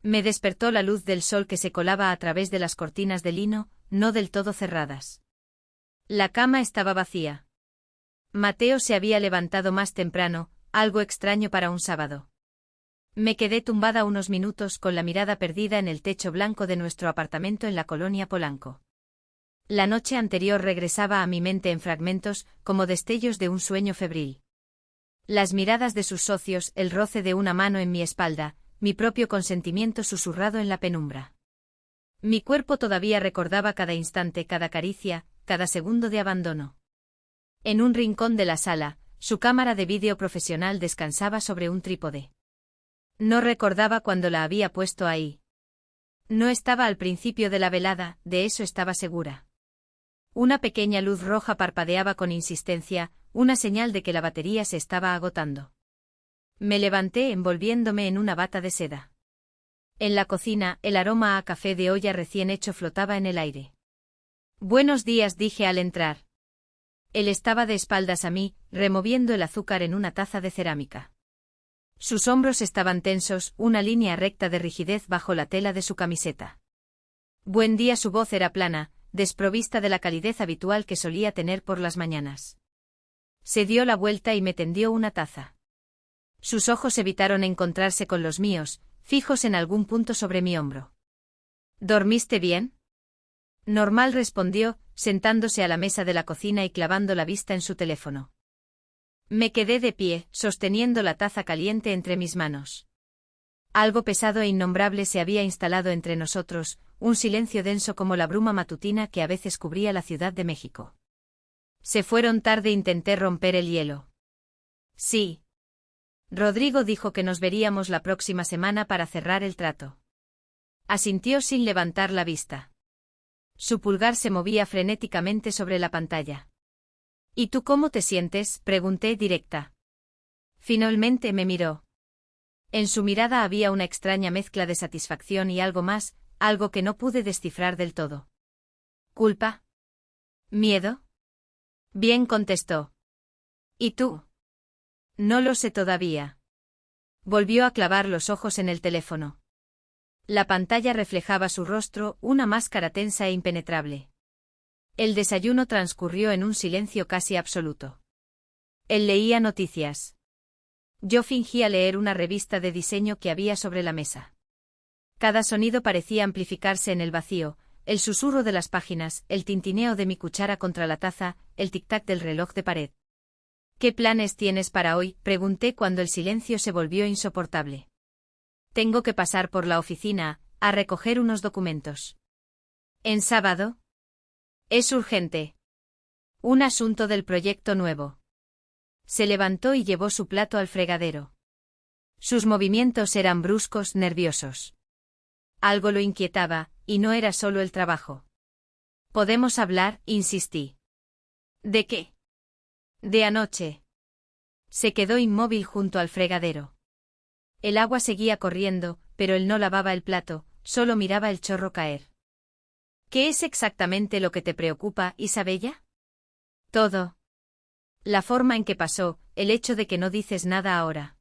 Me despertó la luz del sol que se colaba a través de las cortinas de lino, no del todo cerradas. La cama estaba vacía. Mateo se había levantado más temprano, algo extraño para un sábado. Me quedé tumbada unos minutos con la mirada perdida en el techo blanco de nuestro apartamento en la colonia Polanco. La noche anterior regresaba a mi mente en fragmentos, como destellos de un sueño febril. Las miradas de sus socios, el roce de una mano en mi espalda, mi propio consentimiento susurrado en la penumbra. Mi cuerpo todavía recordaba cada instante, cada caricia, cada segundo de abandono. En un rincón de la sala, su cámara de vídeo profesional descansaba sobre un trípode. No recordaba cuándo la había puesto ahí. No estaba al principio de la velada, de eso estaba segura. Una pequeña luz roja parpadeaba con insistencia, una señal de que la batería se estaba agotando. Me levanté envolviéndome en una bata de seda. En la cocina, el aroma a café de olla recién hecho flotaba en el aire. «Buenos días», dije al entrar. Él estaba de espaldas a mí, removiendo el azúcar en una taza de cerámica. Sus hombros estaban tensos, una línea recta de rigidez bajo la tela de su camiseta. Buen día. Su voz era plana, desprovista de la calidez habitual que solía tener por las mañanas. Se dio la vuelta y me tendió una taza. Sus ojos evitaron encontrarse con los míos, fijos en algún punto sobre mi hombro. ¿Dormiste bien? Normal, respondió, sentándose a la mesa de la cocina y clavando la vista en su teléfono. Me quedé de pie, sosteniendo la taza caliente entre mis manos. Algo pesado e innombrable se había instalado entre nosotros, un silencio denso como la bruma matutina que a veces cubría la Ciudad de México. Se fueron tarde. Intenté romper el hielo. Sí. Rodrigo dijo que nos veríamos la próxima semana para cerrar el trato. Asintió sin levantar la vista. Su pulgar se movía frenéticamente sobre la pantalla. ¿Y tú cómo te sientes?, pregunté directa. Finalmente me miró. En su mirada había una extraña mezcla de satisfacción y algo más, algo que no pude descifrar del todo. ¿Culpa? ¿Miedo? Bien, contestó. ¿Y tú? No lo sé todavía. Volvió a clavar los ojos en el teléfono. La pantalla reflejaba su rostro, una máscara tensa e impenetrable. El desayuno transcurrió en un silencio casi absoluto. Él leía noticias. Yo fingía leer una revista de diseño que había sobre la mesa. Cada sonido parecía amplificarse en el vacío, el susurro de las páginas, el tintineo de mi cuchara contra la taza, el tic-tac del reloj de pared. ¿Qué planes tienes para hoy?, pregunté cuando el silencio se volvió insoportable. Tengo que pasar por la oficina, a recoger unos documentos. ¿En sábado? Es urgente. Un asunto del proyecto nuevo. Se levantó y llevó su plato al fregadero. Sus movimientos eran bruscos, nerviosos. Algo lo inquietaba, y no era solo el trabajo. ¿Podemos hablar?, insistí. ¿De qué? De anoche. Se quedó inmóvil junto al fregadero. El agua seguía corriendo, pero él no lavaba el plato, solo miraba el chorro caer. ¿Qué es exactamente lo que te preocupa, Isabella? Todo. La forma en que pasó, el hecho de que no dices nada ahora.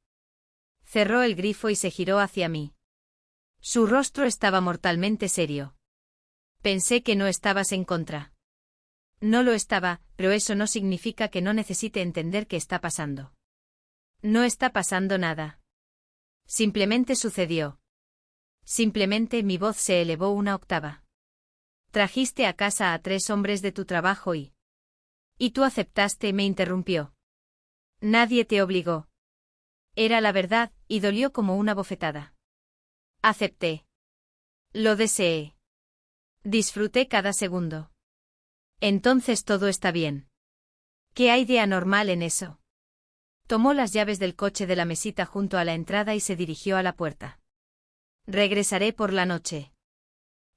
Cerró el grifo y se giró hacia mí. Su rostro estaba mortalmente serio. Pensé que no estabas en contra. No lo estaba, pero eso no significa que no necesite entender qué está pasando. No está pasando nada. Simplemente sucedió. Simplemente mi voz se elevó una octava. Trajiste a casa a 3 hombres de tu trabajo y tú aceptaste, me interrumpió. Nadie te obligó. Era la verdad, y dolió como una bofetada. Acepté. Lo deseé. Disfruté cada segundo. Entonces todo está bien. ¿Qué hay de anormal en eso? Tomó las llaves del coche de la mesita junto a la entrada y se dirigió a la puerta. Regresaré por la noche.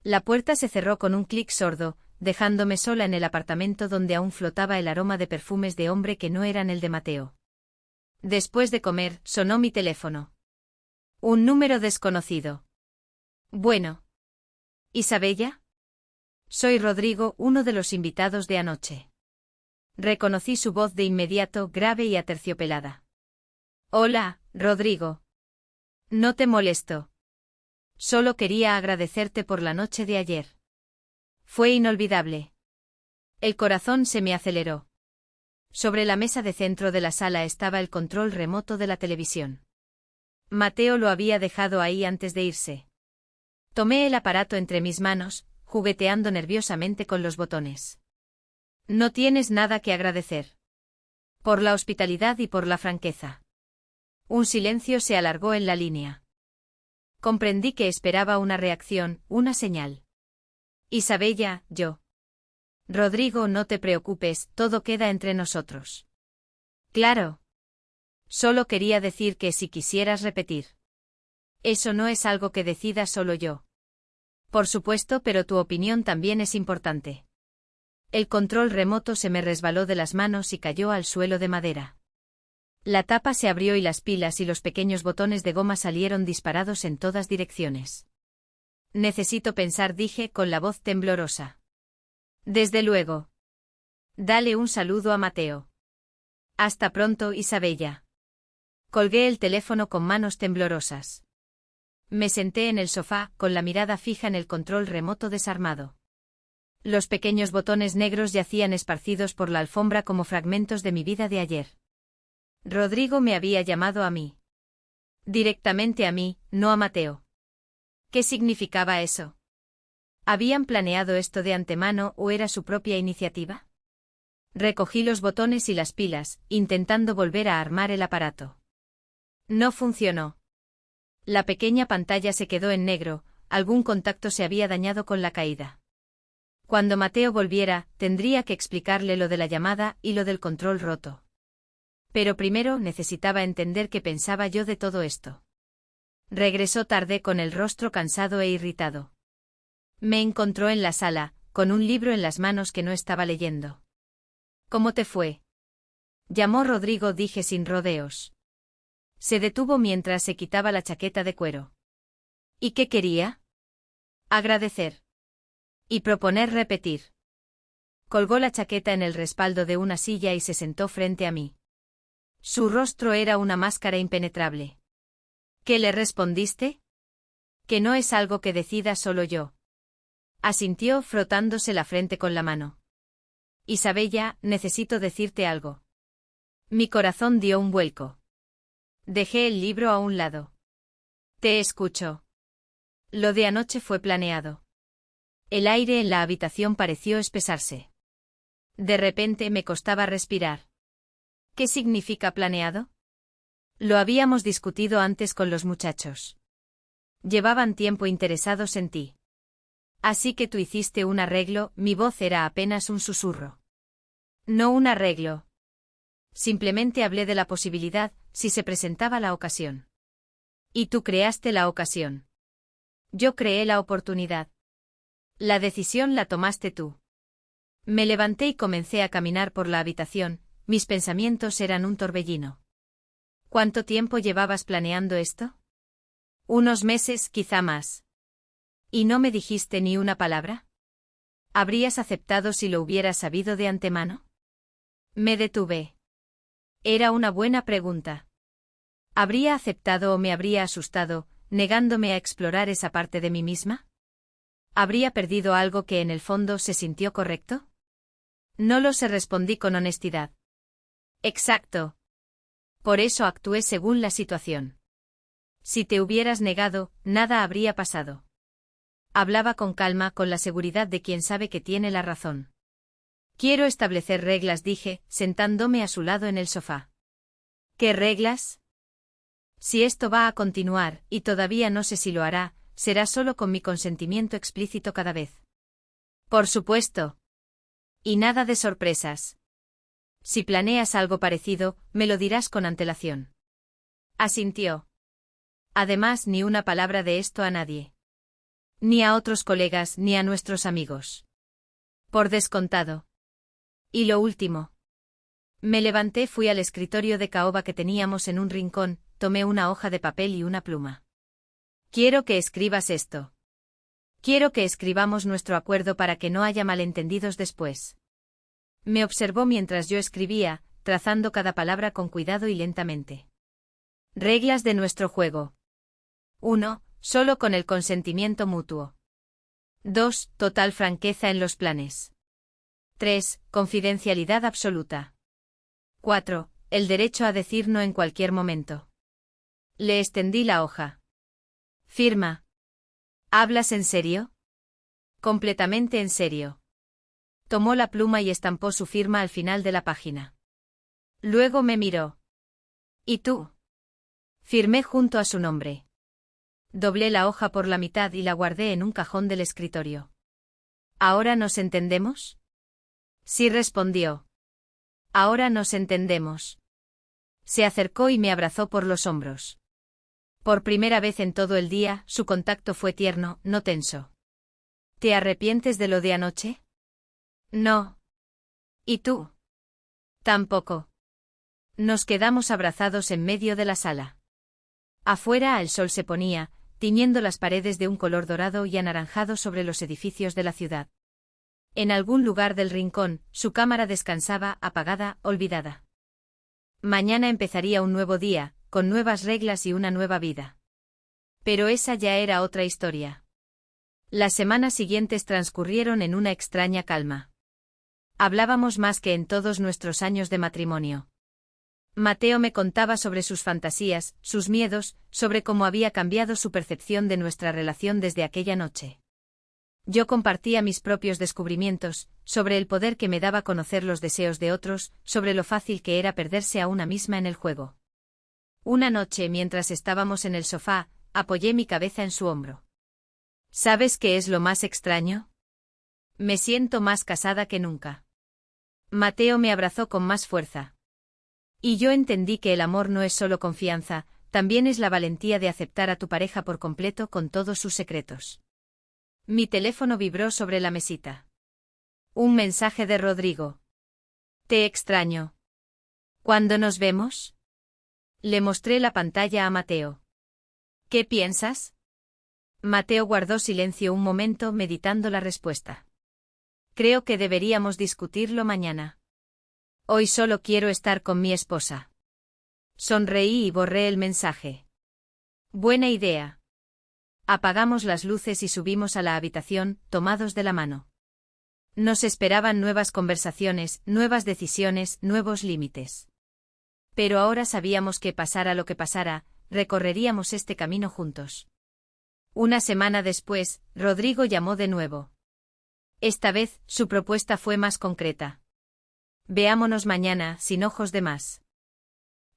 La puerta se cerró con un clic sordo, dejándome sola en el apartamento donde aún flotaba el aroma de perfumes de hombre que no eran el de Mateo. Después de comer, sonó mi teléfono. Un número desconocido. Bueno. ¿Isabella? Soy Rodrigo, uno de los invitados de anoche. Reconocí su voz de inmediato, grave y aterciopelada. Hola, Rodrigo. No te molesto. Solo quería agradecerte por la noche de ayer. Fue inolvidable. El corazón se me aceleró. Sobre la mesa de centro de la sala estaba el control remoto de la televisión. Mateo lo había dejado ahí antes de irse. Tomé el aparato entre mis manos, jugueteando nerviosamente con los botones. No tienes nada que agradecer. Por la hospitalidad y por la franqueza. Un silencio se alargó en la línea. Comprendí que esperaba una reacción, una señal. Isabella, yo. Rodrigo, no te preocupes, todo queda entre nosotros. Claro. Solo quería decir que si quisieras repetir. Eso no es algo que decida solo yo. Por supuesto, pero tu opinión también es importante. El control remoto se me resbaló de las manos y cayó al suelo de madera. La tapa se abrió y las pilas y los pequeños botones de goma salieron disparados en todas direcciones. Necesito pensar, dije con la voz temblorosa. Desde luego. Dale un saludo a Mateo. Hasta pronto, Isabella. Colgué el teléfono con manos temblorosas. Me senté en el sofá, con la mirada fija en el control remoto desarmado. Los pequeños botones negros yacían esparcidos por la alfombra como fragmentos de mi vida de ayer. Rodrigo me había llamado a mí. Directamente a mí, no a Mateo. ¿Qué significaba eso? ¿Habían planeado esto de antemano o era su propia iniciativa? Recogí los botones y las pilas, intentando volver a armar el aparato. No funcionó. La pequeña pantalla se quedó en negro, algún contacto se había dañado con la caída. Cuando Mateo volviera, tendría que explicarle lo de la llamada y lo del control roto. Pero primero necesitaba entender qué pensaba yo de todo esto. Regresó tarde con el rostro cansado e irritado. Me encontró en la sala, con un libro en las manos que no estaba leyendo. ¿Cómo te fue? Llamó Rodrigo, dije sin rodeos. Se detuvo mientras se quitaba la chaqueta de cuero. ¿Y qué quería? Agradecer. Y proponer repetir. Colgó la chaqueta en el respaldo de una silla y se sentó frente a mí. Su rostro era una máscara impenetrable. ¿Qué le respondiste? Que no es algo que decida solo yo. Asintió frotándose la frente con la mano. Isabella, necesito decirte algo. Mi corazón dio un vuelco. Dejé el libro a un lado. Te escucho. Lo de anoche fue planeado. El aire en la habitación pareció espesarse. De repente me costaba respirar. ¿Qué significa planeado? Lo habíamos discutido antes con los muchachos. Llevaban tiempo interesados en ti. Así que tú hiciste un arreglo, mi voz era apenas un susurro. No un arreglo. Simplemente hablé de la posibilidad, si se presentaba la ocasión. Y tú creaste la ocasión. Yo creé la oportunidad. La decisión la tomaste tú. Me levanté y comencé a caminar por la habitación, mis pensamientos eran un torbellino. ¿Cuánto tiempo llevabas planeando esto? Unos meses, quizá más. ¿Y no me dijiste ni una palabra? ¿Habrías aceptado si lo hubieras sabido de antemano? Me detuve. Era una buena pregunta. ¿Habría aceptado o me habría asustado, negándome a explorar esa parte de mí misma? ¿Habría perdido algo que en el fondo se sintió correcto? No lo sé, respondí con honestidad. Exacto. Por eso actué según la situación. Si te hubieras negado, nada habría pasado. Hablaba con calma, con la seguridad de quien sabe que tiene la razón. Quiero establecer reglas, dije, sentándome a su lado en el sofá. ¿Qué reglas? Si esto va a continuar, y todavía no sé si lo hará, será solo con mi consentimiento explícito cada vez. Por supuesto. Y nada de sorpresas. Si planeas algo parecido, me lo dirás con antelación. Asintió. Además, ni una palabra de esto a nadie. Ni a otros colegas ni a nuestros amigos. Por descontado. Y lo último. Me levanté, fui al escritorio de caoba que teníamos en un rincón, tomé una hoja de papel y una pluma. Quiero que escribas esto. Quiero que escribamos nuestro acuerdo para que no haya malentendidos después. Me observó mientras yo escribía, trazando cada palabra con cuidado y lentamente. Reglas de nuestro juego. 1. solo con el consentimiento mutuo. 2. Total franqueza en los planes. 3. Confidencialidad absoluta. 4. El derecho a decir no en cualquier momento. Le extendí la hoja. Firma. ¿Hablas en serio? Completamente en serio. Tomó la pluma y estampó su firma al final de la página. Luego me miró. ¿Y tú? Firmé junto a su nombre. Doblé la hoja por la mitad y la guardé en un cajón del escritorio. ¿Ahora nos entendemos? Sí, respondió. Ahora nos entendemos. Se acercó y me abrazó por los hombros. Por primera vez en todo el día, su contacto fue tierno, no tenso. ¿Te arrepientes de lo de anoche? No. ¿Y tú? Tampoco. Nos quedamos abrazados en medio de la sala. Afuera el sol se ponía, tiñendo las paredes de un color dorado y anaranjado sobre los edificios de la ciudad. En algún lugar del rincón, su cámara descansaba, apagada, olvidada. Mañana empezaría un nuevo día, con nuevas reglas y una nueva vida. Pero esa ya era otra historia. Las semanas siguientes transcurrieron en una extraña calma. Hablábamos más que en todos nuestros años de matrimonio. Mateo me contaba sobre sus fantasías, sus miedos, sobre cómo había cambiado su percepción de nuestra relación desde aquella noche. Yo compartía mis propios descubrimientos, sobre el poder que me daba conocer los deseos de otros, sobre lo fácil que era perderse a una misma en el juego. Una noche, mientras estábamos en el sofá, apoyé mi cabeza en su hombro. ¿Sabes qué es lo más extraño? Me siento más casada que nunca. Mateo me abrazó con más fuerza. Y yo entendí que el amor no es solo confianza, también es la valentía de aceptar a tu pareja por completo con todos sus secretos. Mi teléfono vibró sobre la mesita. Un mensaje de Rodrigo. Te extraño. ¿Cuándo nos vemos? Le mostré la pantalla a Mateo. ¿Qué piensas? Mateo guardó silencio un momento meditando la respuesta. Creo que deberíamos discutirlo mañana. Hoy solo quiero estar con mi esposa. Sonreí y borré el mensaje. Buena idea. Apagamos las luces y subimos a la habitación, tomados de la mano. Nos esperaban nuevas conversaciones, nuevas decisiones, nuevos límites. Pero ahora sabíamos que pasara lo que pasara, recorreríamos este camino juntos. Una semana después, Rodrigo llamó de nuevo. Esta vez, su propuesta fue más concreta. Veámonos mañana, sin ojos de más.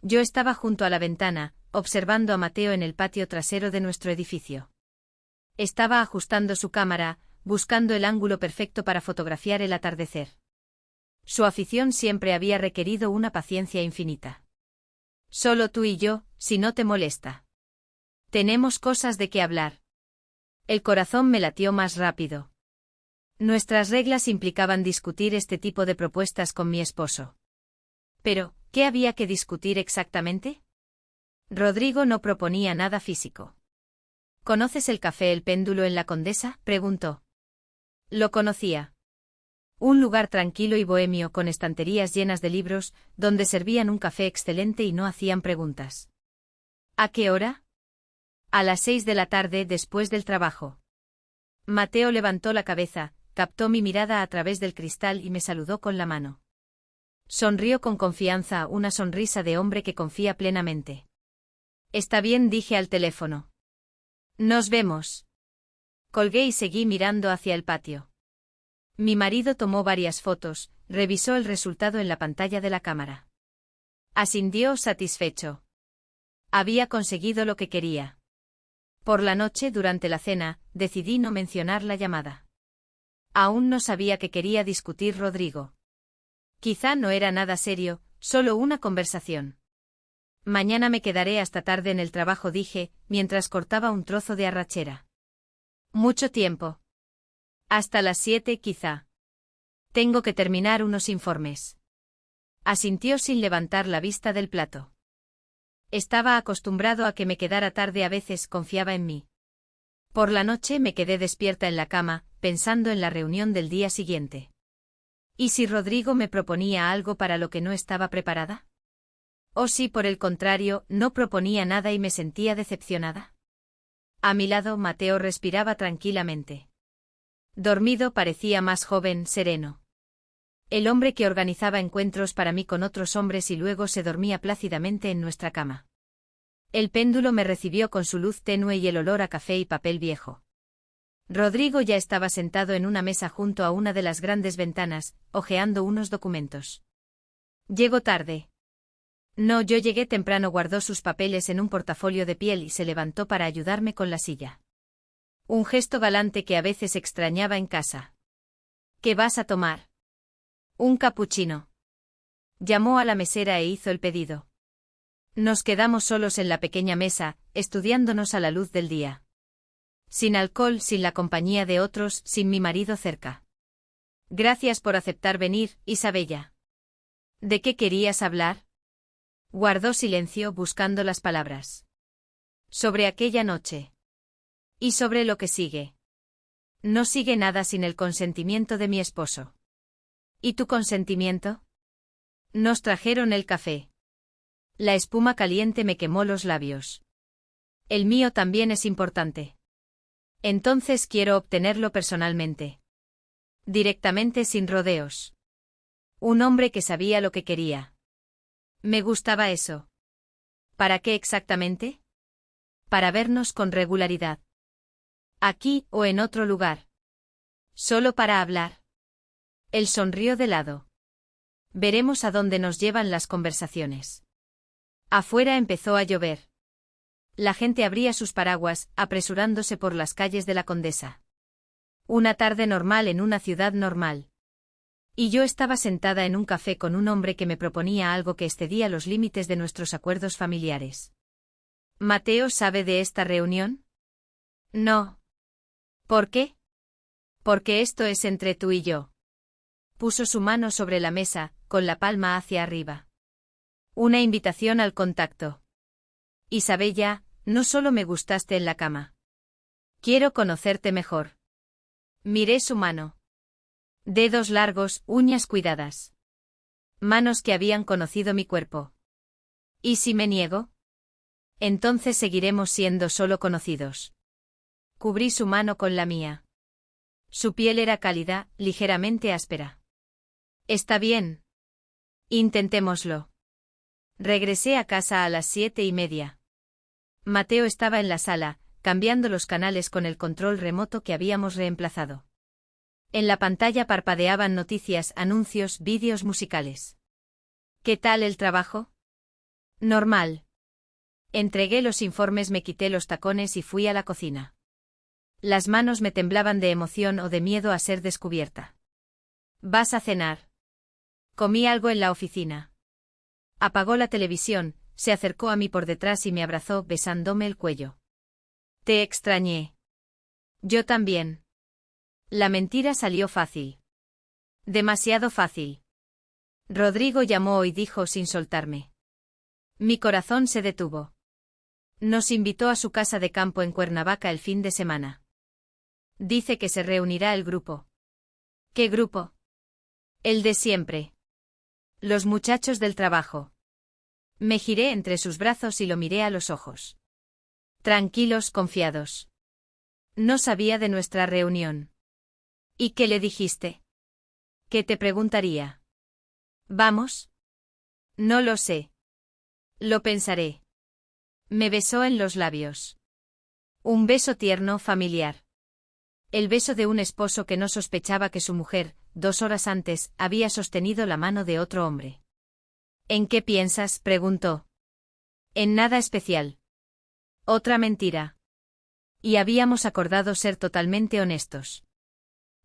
Yo estaba junto a la ventana, observando a Mateo en el patio trasero de nuestro edificio. Estaba ajustando su cámara, buscando el ángulo perfecto para fotografiar el atardecer. Su afición siempre había requerido una paciencia infinita. Solo tú y yo, si no te molesta. Tenemos cosas de qué hablar. El corazón me latió más rápido. Nuestras reglas implicaban discutir este tipo de propuestas con mi esposo. Pero, ¿qué había que discutir exactamente? Rodrigo no proponía nada físico. ¿Conoces el café El Péndulo en la Condesa?, preguntó. Lo conocía. Un lugar tranquilo y bohemio con estanterías llenas de libros, donde servían un café excelente y no hacían preguntas. ¿A qué hora? A las 6 de la tarde después del trabajo. Mateo levantó la cabeza, captó mi mirada a través del cristal y me saludó con la mano. Sonrió con confianza, una sonrisa de hombre que confía plenamente. Está bien, dije al teléfono. Nos vemos. Colgué y seguí mirando hacia el patio. Mi marido tomó varias fotos, revisó el resultado en la pantalla de la cámara. Asintió satisfecho. Había conseguido lo que quería. Por la noche, durante la cena, decidí no mencionar la llamada. Aún no sabía qué quería discutir Rodrigo. Quizá no era nada serio, solo una conversación. Mañana me quedaré hasta tarde en el trabajo, dije, mientras cortaba un trozo de arrachera. Mucho tiempo. Hasta las 7 quizá. Tengo que terminar unos informes. Asintió sin levantar la vista del plato. Estaba acostumbrado a que me quedara tarde, a veces confiaba en mí. Por la noche me quedé despierta en la cama, pensando en la reunión del día siguiente. ¿Y si Rodrigo me proponía algo para lo que no estaba preparada? ¿O si, por el contrario, no proponía nada y me sentía decepcionada? A mi lado, Mateo respiraba tranquilamente. Dormido, parecía más joven, sereno. El hombre que organizaba encuentros para mí con otros hombres y luego se dormía plácidamente en nuestra cama. El péndulo me recibió con su luz tenue y el olor a café y papel viejo. Rodrigo ya estaba sentado en una mesa junto a una de las grandes ventanas, hojeando unos documentos. «Llego tarde». «No, yo llegué temprano». Guardó sus papeles en un portafolio de piel y se levantó para ayudarme con la silla. Un gesto galante que a veces extrañaba en casa. «¿Qué vas a tomar?» «Un capuchino». Llamó a la mesera e hizo el pedido. Nos quedamos solos en la pequeña mesa, estudiándonos a la luz del día. Sin alcohol, sin la compañía de otros, sin mi marido cerca. «Gracias por aceptar venir, Isabella». «¿De qué querías hablar?» Guardó silencio buscando las palabras. «Sobre aquella noche. Y sobre lo que sigue». «No sigue nada sin el consentimiento de mi esposo». «¿Y tu consentimiento?» Nos trajeron el café. La espuma caliente me quemó los labios. «El mío también es importante». «Entonces quiero obtenerlo personalmente. Directamente, sin rodeos». Un hombre que sabía lo que quería. Me gustaba eso. ¿Para qué exactamente? Para vernos con regularidad. ¿Aquí o en otro lugar? Solo para hablar. Él sonrió de lado. Veremos a dónde nos llevan las conversaciones. Afuera empezó a llover. La gente abría sus paraguas, apresurándose por las calles de la Condesa. Una tarde normal en una ciudad normal. Y yo estaba sentada en un café con un hombre que me proponía algo que excedía los límites de nuestros acuerdos familiares. ¿Mateo sabe de esta reunión? No. ¿Por qué? Porque esto es entre tú y yo. Puso su mano sobre la mesa, con la palma hacia arriba. Una invitación al contacto. Isabella, no solo me gustaste en la cama. Quiero conocerte mejor. Miré su mano. Dedos largos, uñas cuidadas. Manos que habían conocido mi cuerpo. ¿Y si me niego? Entonces seguiremos siendo solo conocidos. Cubrí su mano con la mía. Su piel era cálida, ligeramente áspera. Está bien. Intentémoslo. Regresé a casa a las 7:30. Mateo estaba en la sala, cambiando los canales con el control remoto que habíamos reemplazado. En la pantalla parpadeaban noticias, anuncios, vídeos musicales. ¿Qué tal el trabajo? Normal. Entregué los informes, me quité los tacones y fui a la cocina. Las manos me temblaban de emoción o de miedo a ser descubierta. ¿Vas a cenar? Comí algo en la oficina. Apagó la televisión, se acercó a mí por detrás y me abrazó, besándome el cuello. Te extrañé. Yo también. La mentira salió fácil. Demasiado fácil. Rodrigo llamó y dijo sin soltarme. Mi corazón se detuvo. Nos invitó a su casa de campo en Cuernavaca el fin de semana. Dice que se reunirá el grupo. ¿Qué grupo? El de siempre. Los muchachos del trabajo. Me giré entre sus brazos y lo miré a los ojos. Tranquilos, confiados. No sabía de nuestra reunión. ¿Y qué le dijiste? ¿Qué te preguntaría? ¿Vamos? No lo sé. Lo pensaré. Me besó en los labios. Un beso tierno, familiar. El beso de un esposo que no sospechaba que su mujer, 2 horas antes, había sostenido la mano de otro hombre. ¿En qué piensas?, preguntó. En nada especial. Otra mentira. Y habíamos acordado ser totalmente honestos.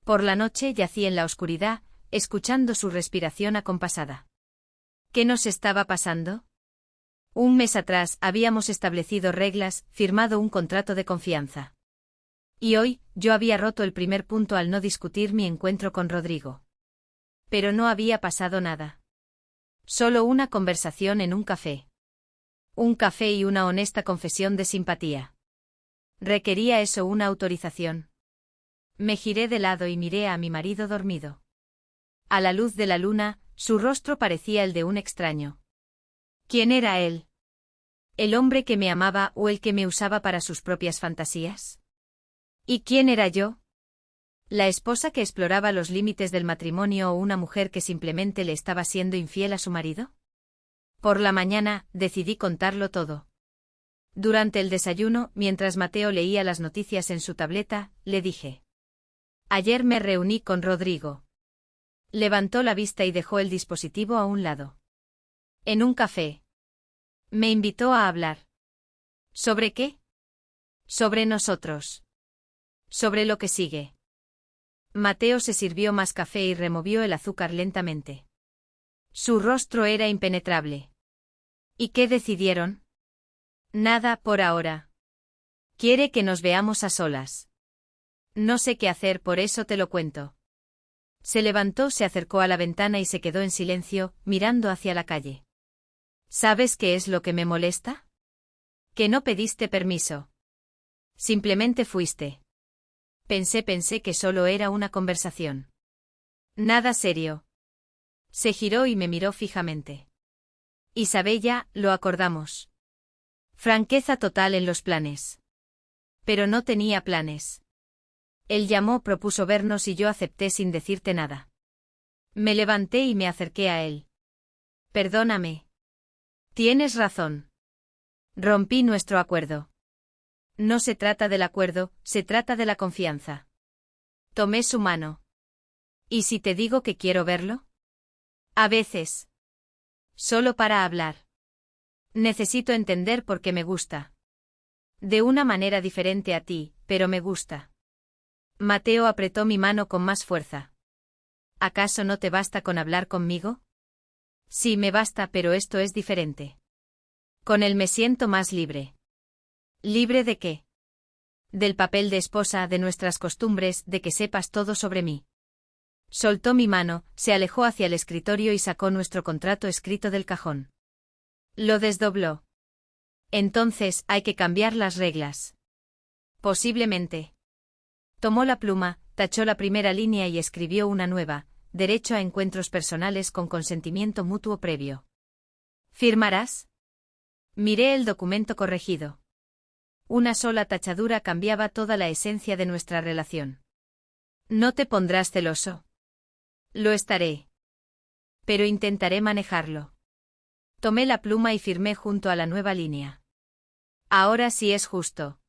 Por la noche yací en la oscuridad, escuchando su respiración acompasada. ¿Qué nos estaba pasando? Un mes atrás habíamos establecido reglas, firmado un contrato de confianza. Y hoy, yo había roto el primer punto al no discutir mi encuentro con Rodrigo. Pero no había pasado nada. Solo una conversación en un café. Un café y una honesta confesión de simpatía. ¿Requería eso una autorización? Me giré de lado y miré a mi marido dormido. A la luz de la luna, su rostro parecía el de un extraño. ¿Quién era él? ¿El hombre que me amaba o el que me usaba para sus propias fantasías? ¿Y quién era yo? ¿La esposa que exploraba los límites del matrimonio o una mujer que simplemente le estaba siendo infiel a su marido? Por la mañana, decidí contarlo todo. Durante el desayuno, mientras Mateo leía las noticias en su tableta, le dije: Ayer me reuní con Rodrigo. Levantó la vista y dejó el dispositivo a un lado. En un café. Me invitó a hablar. ¿Sobre qué? Sobre nosotros. Sobre lo que sigue. Mateo se sirvió más café y removió el azúcar lentamente. Su rostro era impenetrable. ¿Y qué decidieron? Nada por ahora. Quiere que nos veamos a solas. No sé qué hacer, por eso te lo cuento. Se levantó, se acercó a la ventana y se quedó en silencio, mirando hacia la calle. ¿Sabes qué es lo que me molesta? Que no pediste permiso. Simplemente fuiste. Pensé que solo era una conversación. Nada serio. Se giró y me miró fijamente. Isabella, lo acordamos. Franqueza total en los planes. Pero no tenía planes. Él llamó, propuso vernos y yo acepté sin decirte nada. Me levanté y me acerqué a él. Perdóname. Tienes razón. Rompí nuestro acuerdo. No se trata del acuerdo, se trata de la confianza. Tomé su mano. ¿Y si te digo que quiero verlo? A veces. Solo para hablar. Necesito entender por qué me gusta. De una manera diferente a ti, pero me gusta. Mateo apretó mi mano con más fuerza. ¿Acaso no te basta con hablar conmigo? Sí, me basta, pero esto es diferente. Con él me siento más libre. ¿Libre de qué? Del papel de esposa, de nuestras costumbres, de que sepas todo sobre mí. Soltó mi mano, se alejó hacia el escritorio y sacó nuestro contrato escrito del cajón. Lo desdobló. Entonces, hay que cambiar las reglas. Posiblemente. Tomó la pluma, tachó la primera línea y escribió una nueva: derecho a encuentros personales con consentimiento mutuo previo. ¿Firmarás? Miré el documento corregido. Una sola tachadura cambiaba toda la esencia de nuestra relación. ¿No te pondrás celoso? Lo estaré. Pero intentaré manejarlo. Tomé la pluma y firmé junto a la nueva línea. Ahora sí es justo.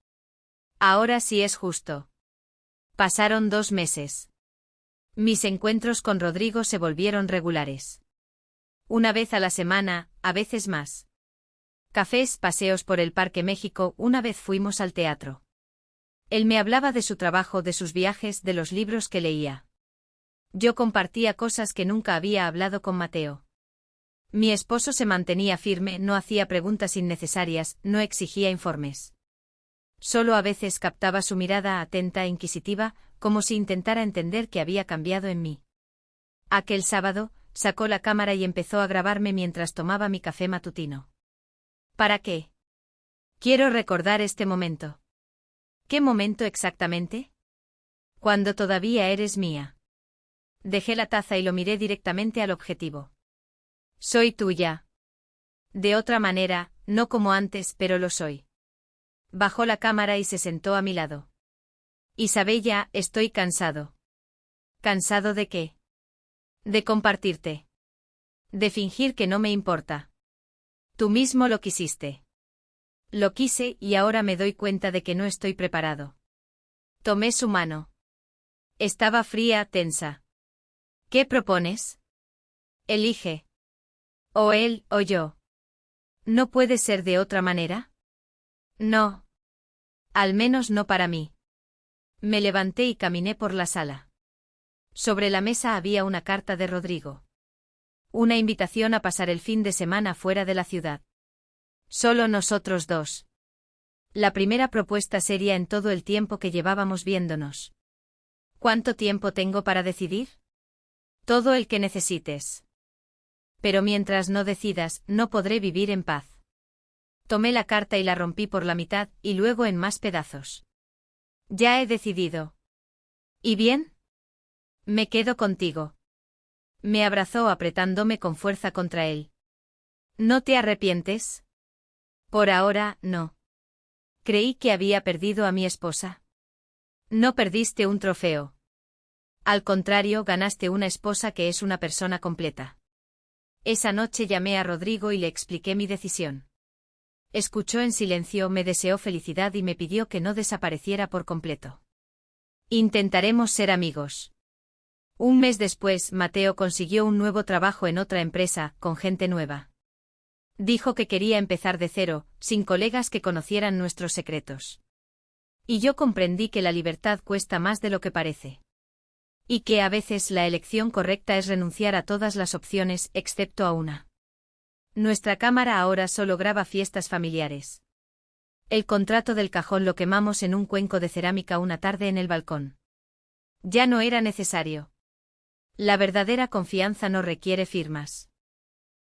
Ahora sí es justo. Pasaron 2 meses. Mis encuentros con Rodrigo se volvieron regulares. Una vez a la semana, a veces más. Cafés, paseos por el Parque México, una vez fuimos al teatro. Él me hablaba de su trabajo, de sus viajes, de los libros que leía. Yo compartía cosas que nunca había hablado con Mateo. Mi esposo se mantenía firme, no hacía preguntas innecesarias, no exigía informes. Solo a veces captaba su mirada atenta e inquisitiva, como si intentara entender qué había cambiado en mí. Aquel sábado, sacó la cámara y empezó a grabarme mientras tomaba mi café matutino. ¿Para qué? Quiero recordar este momento. ¿Qué momento exactamente? Cuando todavía eres mía. Dejé la taza y lo miré directamente al objetivo. Soy tuya. De otra manera, no como antes, pero lo soy. Bajó la cámara y se sentó a mi lado. Isabella, estoy cansado. ¿Cansado de qué? De compartirte. De fingir que no me importa. Tú mismo lo quisiste. Lo quise y ahora me doy cuenta de que no estoy preparado. Tomé su mano. Estaba fría, tensa. ¿Qué propones? Elige. O él, o yo. ¿No puede ser de otra manera? No. Al menos no para mí. Me levanté y caminé por la sala. Sobre la mesa había una carta de Rodrigo. Una invitación a pasar el fin de semana fuera de la ciudad. Solo nosotros dos. La primera propuesta seria en todo el tiempo que llevábamos viéndonos. ¿Cuánto tiempo tengo para decidir? Todo el que necesites. Pero mientras no decidas, no podré vivir en paz. Tomé la carta y la rompí por la mitad, y luego en más pedazos. Ya he decidido. ¿Y bien? Me quedo contigo. Me abrazó apretándome con fuerza contra él. ¿No te arrepientes? Por ahora, no. Creí que había perdido a mi esposa. No perdiste un trofeo. Al contrario, ganaste una esposa que es una persona completa. Esa noche llamé a Rodrigo y le expliqué mi decisión. Escuchó en silencio, me deseó felicidad y me pidió que no desapareciera por completo. Intentaremos ser amigos. Un mes después, Mateo consiguió un nuevo trabajo en otra empresa, con gente nueva. Dijo que quería empezar de cero, sin colegas que conocieran nuestros secretos. Y yo comprendí que la libertad cuesta más de lo que parece. Y que a veces la elección correcta es renunciar a todas las opciones, excepto a una. Nuestra cámara ahora solo graba fiestas familiares. El contrato del cajón lo quemamos en un cuenco de cerámica una tarde en el balcón. Ya no era necesario. La verdadera confianza no requiere firmas.